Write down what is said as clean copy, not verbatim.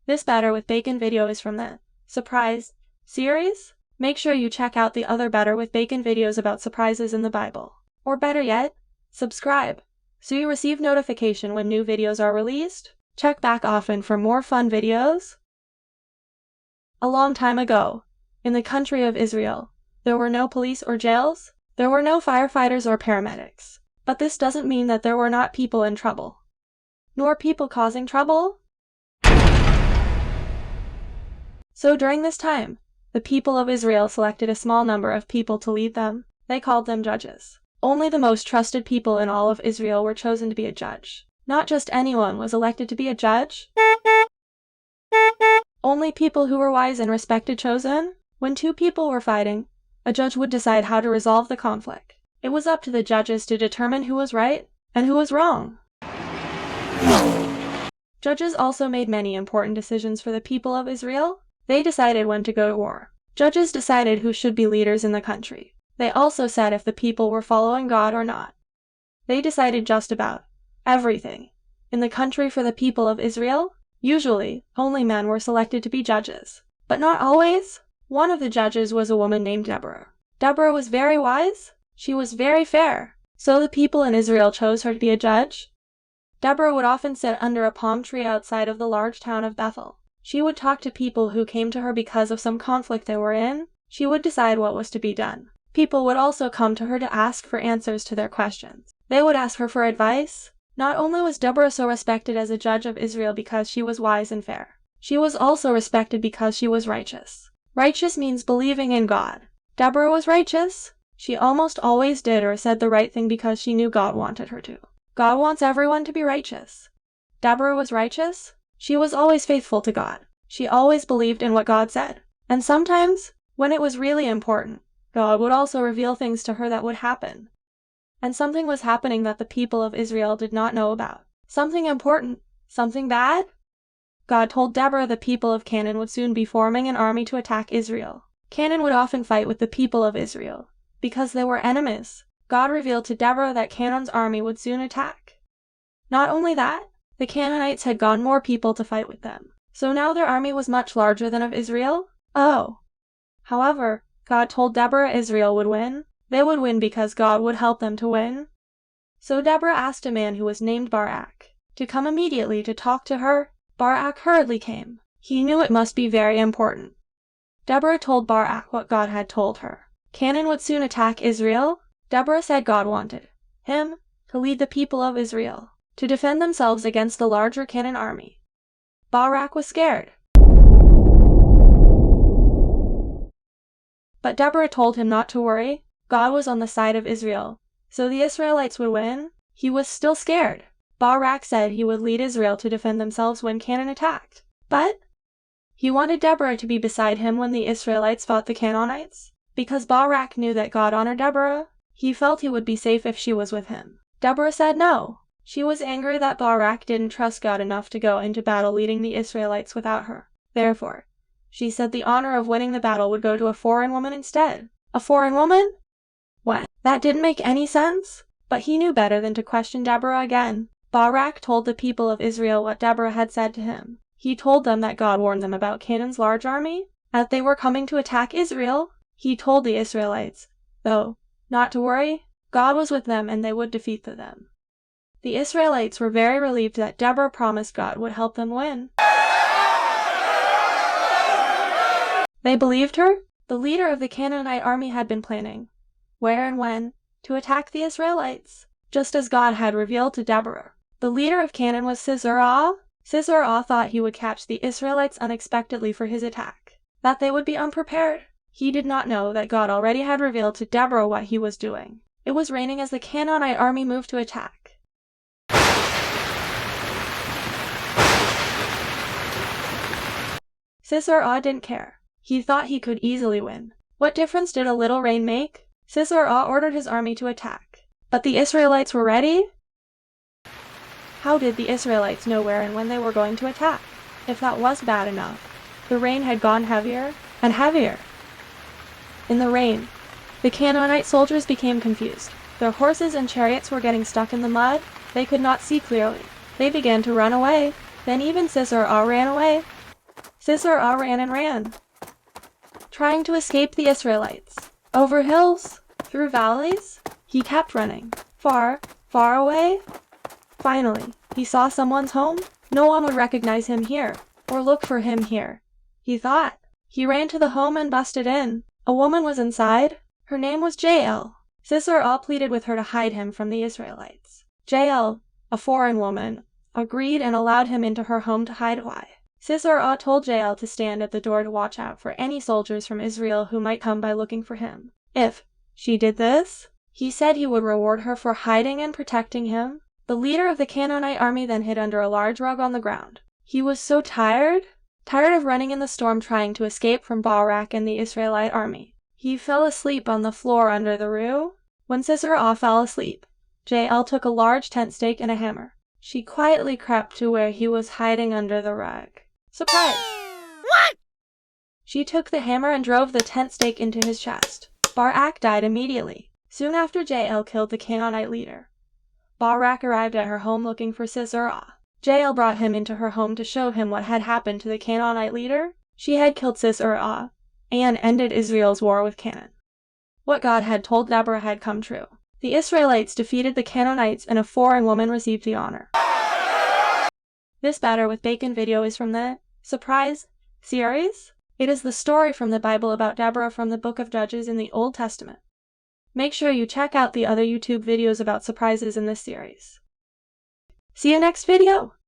This Better with Bacon video is from the Surprise series. Make sure you check out the other Better with Bacon videos about surprises in the Bible. Or better yet, subscribe, so you receive notification when new videos are released. Check back often for more fun videos. A long time ago, in the country of Israel, there were no police or jails. There were no firefighters or paramedics. But this doesn't mean that there were not people in trouble, nor people causing trouble. So during this time, the people of Israel selected a small number of people to lead them. They called them judges. Only the most trusted people in all of Israel were chosen to be a judge. Not just anyone was elected to be a judge. Only people who were wise and respected chosen. When two people were fighting, a judge would decide how to resolve the conflict. It was up to the judges to determine who was right and who was wrong. Judges also made many important decisions for the people of Israel. They decided when to go to war. Judges decided who should be leaders in the country. They also said if the people were following God or not. They decided just about everything in the country for the people of Israel. Usually, only men were selected to be judges, but not always. One of the judges was a woman named Deborah. Deborah was very wise. She was very fair, so the people in Israel chose her to be a judge. Deborah would often sit under a palm tree outside of the large town of Bethel. She would talk to people who came to her because of some conflict they were in. She would decide what was to be done. People would also come to her to ask for answers to their questions. They would ask her for advice. Not only was Deborah so respected as a judge of Israel because she was wise and fair, she was also respected because she was righteous. Righteous means believing in God. Deborah was righteous. She almost always did or said the right thing because she knew God wanted her to. God wants everyone to be righteous. Deborah was righteous. She was always faithful to God. She always believed in what God said. And sometimes, when it was really important, God would also reveal things to her that would happen. And something was happening that the people of Israel did not know about. Something important. Something bad. God told Deborah the people of Canaan would soon be forming an army to attack Israel. Canaan would often fight with the people of Israel because they were enemies. God revealed to Deborah that Canaan's army would soon attack. Not only that, the Canaanites had gone more people to fight with them, so now their army was much larger than of Israel. However, God told Deborah Israel would win. They would win because God would help them to win. So Deborah asked a man who was named Barak to come immediately to talk to her. Barak hurriedly came. He knew it must be very important. Deborah told Barak what God had told her. Canaan would soon attack Israel. Deborah said God wanted him to lead the people of Israel to defend themselves against the larger Canaan army. Barak was scared. But Deborah told him not to worry. God was on the side of Israel, so the Israelites would win. He was still scared. Barak said he would lead Israel to defend themselves when Canaan attacked. But he wanted Deborah to be beside him when the Israelites fought the Canaanites. Because Barak knew that God honored Deborah, he felt he would be safe if she was with him. Deborah said no. She was angry that Barak didn't trust God enough to go into battle leading the Israelites without her. Therefore, she said the honor of winning the battle would go to a foreign woman instead. A foreign woman? What? That didn't make any sense. But he knew better than to question Deborah again. Barak told the people of Israel what Deborah had said to him. He told them that God warned them about Canaan's large army, that they were coming to attack Israel. He told the Israelites, though, not to worry. God was with them and they would defeat them. The Israelites were very relieved that Deborah promised God would help them win. They believed her. The leader of the Canaanite army had been planning where and when to attack the Israelites, just as God had revealed to Deborah. The leader of Canaan was Sisera. Sisera thought he would catch the Israelites unexpectedly for his attack, that they would be unprepared. He did not know that God already had revealed to Deborah what he was doing. It was raining as the Canaanite army moved to attack. Sisera didn't care. He thought he could easily win. What difference did a little rain make? Sisera ordered his army to attack. But the Israelites were ready? How did the Israelites know where and when they were going to attack? If that was bad enough, the rain had gone heavier and heavier. In the rain, the Canaanite soldiers became confused. Their horses and chariots were getting stuck in the mud. They could not see clearly. They began to run away. Then even Sisera ran away. Sisera ran and ran, trying to escape the Israelites. Over hills, through valleys, he kept running. Far, far away. Finally, he saw someone's home. No one would recognize him here, or look for him here, he thought. He ran to the home and busted in. A woman was inside. Her name was Jael. Sisera pleaded with her to hide him from the Israelites. Jael, a foreign woman, agreed and allowed him into her home to hide. Why? Sisera told Jael to stand at the door to watch out for any soldiers from Israel who might come by looking for him. If she did this, he said he would reward her for hiding and protecting him. The leader of the Canaanite army then hid under a large rug on the ground. He was so tired of running in the storm trying to escape from Barak and the Israelite army. He fell asleep on the floor under the roof. When Sisera fell asleep, Jael took a large tent stake and a hammer. She quietly crept to where he was hiding under the rug. Surprise! What? She took the hammer and drove the tent stake into his chest. Barak died immediately. Soon after Jael killed the Canaanite leader, Barak arrived at her home looking for Sisera. Jael brought him into her home to show him what had happened to the Canaanite leader. She had killed Sisera and ended Israel's war with Canaan. What God had told Deborah had come true. The Israelites defeated the Canaanites and a foreign woman received the honor. This batter with bacon video is from the Surprise series. It is the story from the Bible about Deborah from the book of Judges in the Old Testament. Make sure you check out the other YouTube videos about surprises in this series. See you next video!